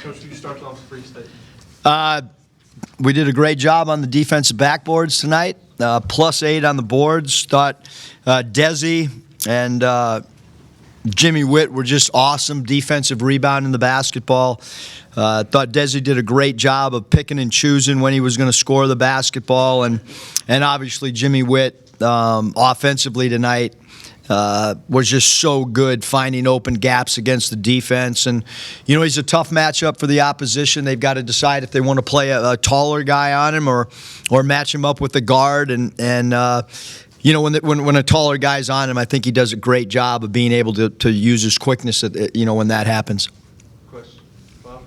Coach, you start off Free State. We did a great job on the defensive backboards tonight. +8 on the boards. Thought Desi and Jimmy Whitt were just awesome defensive rebound in the basketball. Thought Desi did a great job of picking and choosing when he was going to score the basketball, and obviously Jimmy Whitt offensively tonight was just so good finding open gaps against the defense. And, you know, he's a tough matchup for the opposition. They've got to decide if they want to play a taller guy on him or match him up with the guard. And you know, when a taller guy's on him, I think he does a great job of being able to use his quickness, you know, when that happens. Question, Bob?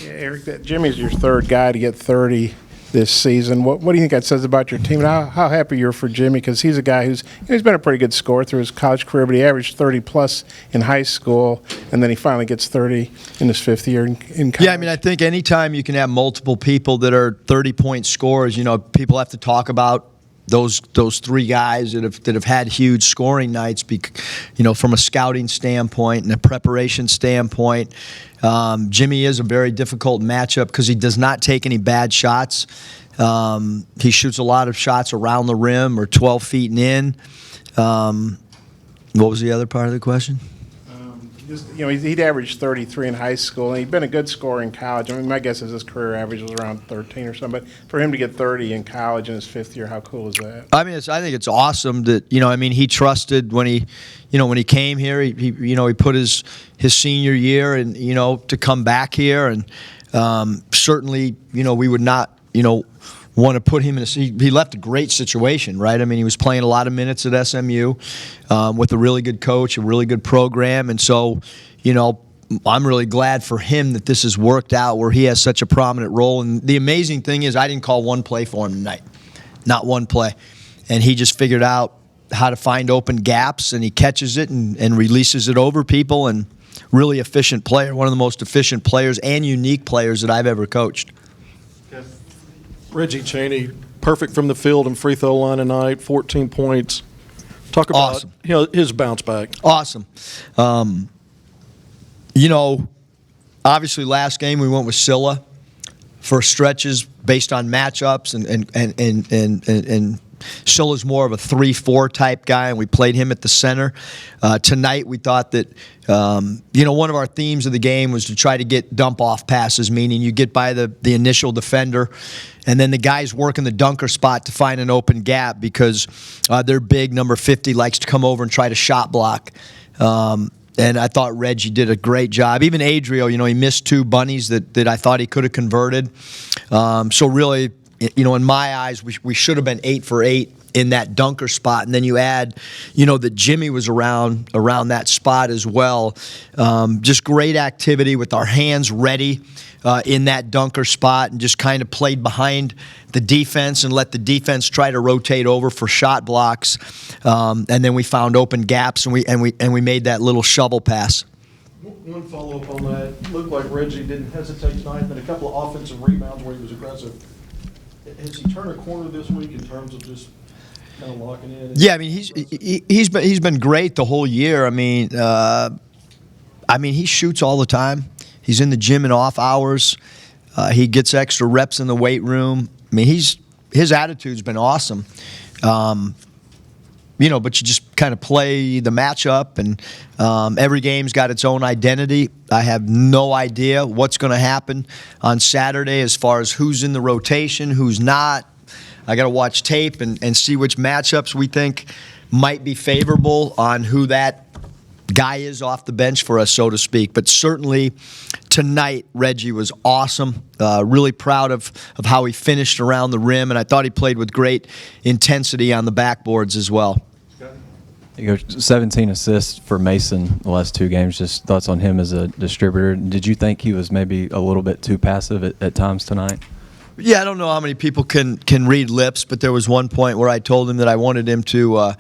Yeah, Eric, Jimmy's your third guy to get 30 this season. What do you think that says about your team? And how happy you're for Jimmy, because he's a guy he's been a pretty good scorer through his college career, but he averaged 30+ in high school, and then he finally gets 30 in his fifth year in college. Yeah, I mean, I think anytime you can have multiple people that are 30-point scorers, you know, people have to talk about those three guys that have had huge scoring nights, you know, from a scouting standpoint and a preparation standpoint. Jimmy is a very difficult matchup because he does not take any bad shots. He shoots a lot of shots around the rim or 12 feet and in. What was the other part of the question? You know, he'd averaged 33 in high school, and he'd been a good scorer in college. I mean, my guess is his career average was around 13 or something. But for him to get 30 in college in his fifth year, how cool is that? I mean, I think it's awesome that, you know, I mean, he trusted when he came here. He put his senior year and, you know, to come back here, and certainly, you know, we would not, you know, want to put him in he left a great situation, right? I mean, he was playing a lot of minutes at SMU with a really good coach, a really good program. And so, you know, I'm really glad for him that this has worked out where he has such a prominent role. And the amazing thing is I didn't call one play for him tonight, not one play. And he just figured out how to find open gaps, and he catches it and releases it over people, and really efficient player, one of the most efficient players and unique players that I've ever coached. Reggie Chaney, perfect from the field and free throw line tonight, 14 points. Talk about awesome. You know, his bounce back. Awesome. You know, obviously last game we went with Scylla for stretches based on matchups, and Scylla's more of a 3-4 type guy, and we played him at the center. Tonight we thought that, you know, one of our themes of the game was to try to get dump-off passes, meaning you get by the initial defender, and then the guys work in the dunker spot to find an open gap because their big number 50 likes to come over and try to shot block. And I thought Reggie did a great job. Even Adriel, you know, he missed 2 bunnies that I thought he could have converted. So really, you know, in my eyes, we should have been 8 for 8 in that dunker spot. And then you add, you know, that Jimmy was around that spot as well. Just great activity with our hands ready in that dunker spot, and just kind of played behind the defense and let the defense try to rotate over for shot blocks. And then we found open gaps, and we made that little shovel pass. One follow-up on that. It looked like Reggie didn't hesitate tonight, and then a couple of offensive rebounds where he was aggressive. Has he turned a corner this week in terms of just kind of locking in? Yeah, I mean, he's been great the whole year. I mean, he shoots all the time. He's in the gym in off hours. He gets extra reps in the weight room. I mean, his attitude's been awesome. You know, but you just kind of play the matchup, and every game's got its own identity. I have no idea what's going to happen on Saturday as far as who's in the rotation, who's not. I got to watch tape and see which matchups we think might be favorable on who that guy is off the bench for us, so to speak. But certainly tonight, Reggie was awesome. Really proud of how he finished around the rim, and I thought he played with great intensity on the backboards as well. You go 17 assists for Mason the last 2 games. Just thoughts on him as a distributor. Did you think he was maybe a little bit too passive at times tonight? Yeah, I don't know how many people can read lips, but there was one point where I told him that I wanted him to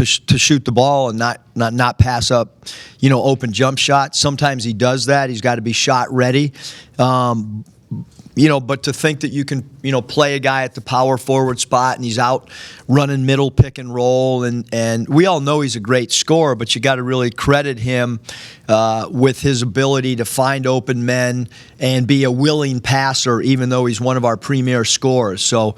shoot the ball and not pass up, you know, open jump shots. Sometimes he does that. He's got to be shot ready. You but to think that you can, play a guy at the power forward spot and he's out running middle pick and roll, and we all know he's a great scorer, but you got to really credit him with his ability to find open men and be a willing passer, even though he's one of our premier scorers. So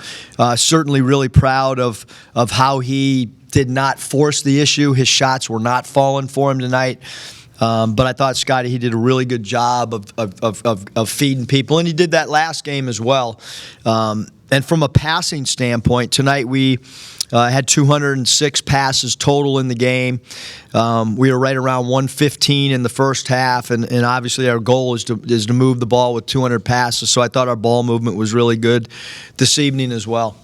certainly really proud of how he did not force the issue. His shots were not falling for him tonight. But I thought Scotty, he did a really good job of feeding people, and he did that last game as well. And from a passing standpoint, tonight we had 206 passes total in the game. We were right around 115 in the first half, and obviously our goal is to move the ball with 200 passes. So I thought our ball movement was really good this evening as well.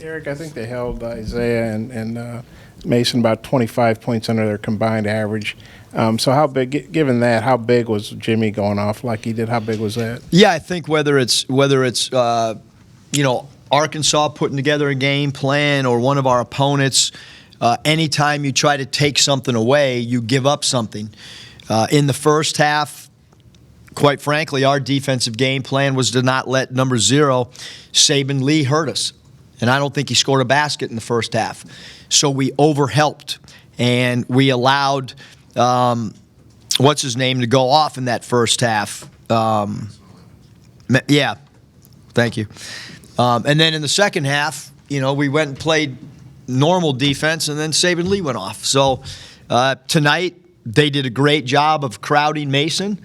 Eric, I think they held Isaiah and Mason about 25 points under their combined average. So how big, given that, how big was Jimmy going off like he did? How big was that? Yeah, I think whether it's Arkansas putting together a game plan or one of our opponents, anytime you try to take something away, you give up something. In the first half, quite frankly, our defensive game plan was to not let number 0, Saban Lee, hurt us. And I don't think he scored a basket in the first half. So we overhelped, and we allowed what's his name to go off in that first half. Yeah, thank you. And then in the second half, we went and played normal defense, and then Saban Lee went off. So tonight they did a great job of crowding Mason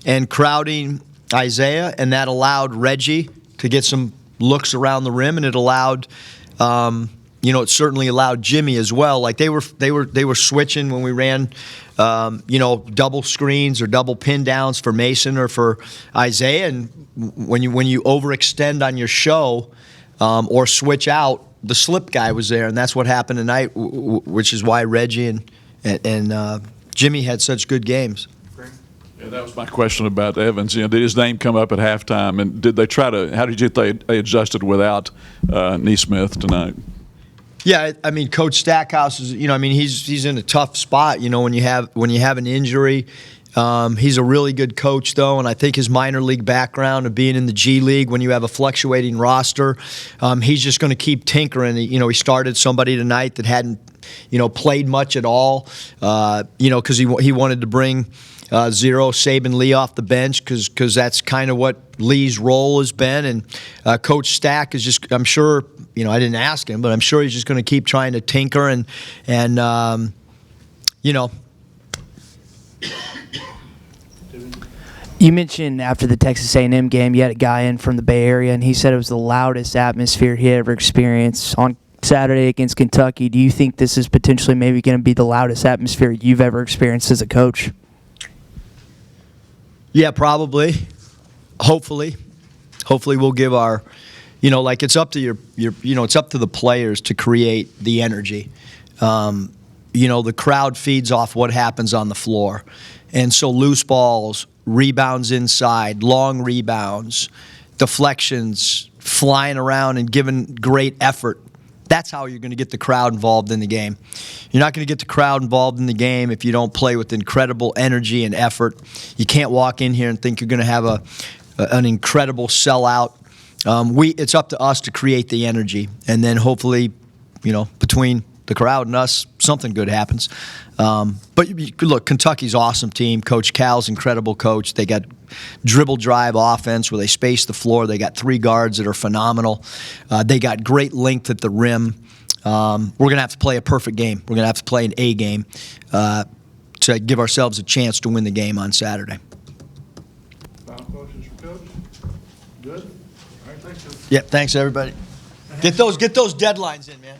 and crowding Isaiah, and that allowed Reggie to get some looks around the rim, and it allowed, it certainly allowed Jimmy as well. Like they were switching when we ran, double screens or double pin downs for Mason or for Isaiah. And when you overextend on your show or switch out, the slip guy was there, and that's what happened tonight, which is why Reggie and Jimmy had such good games. Yeah, that was my question about Evans. Did his name come up at halftime, and did they how did you think they adjusted without Neesmith tonight? Yeah, I mean, Coach Stackhouse is, he's in a tough spot, when you have an injury. He's a really good coach, though, and I think his minor league background of being in the G League, when you have a fluctuating roster, he's just going to keep tinkering. He started somebody tonight that hadn't, played much at all, because he wanted to bring 0 Saban Lee off the bench because that's kind of what Lee's role has been. And Coach Stack is just, I'm sure, I didn't ask him, but I'm sure he's just going to keep trying to tinker and You mentioned after the Texas A&M game, you had a guy in from the Bay Area, and he said it was the loudest atmosphere he had ever experienced on Saturday against Kentucky. Do you think this is potentially maybe going to be the loudest atmosphere you've ever experienced as a coach? Yeah, probably. Hopefully we'll give our, it's up to it's up to the players to create the energy. The crowd feeds off what happens on the floor. And so loose balls, rebounds inside, long rebounds, deflections, flying around and giving great effort. That's how you're going to get the crowd involved in the game. You're not going to get the crowd involved in the game if you don't play with incredible energy and effort. You can't walk in here and think you're going to have an incredible sellout. It's up to us to create the energy, and then hopefully, between the crowd and us, something good happens. But look, Kentucky's an awesome team. Coach Cal's incredible coach. They got dribble drive offense where they space the floor. They got 3 guards that are phenomenal. They got great length at the rim. We're going to have to play a perfect game. We're going to have to play an A game to give ourselves a chance to win the game on Saturday. Final questions for Coach? Good? All right, thanks, Coach. Yeah, thanks, everybody. Get those deadlines in, man.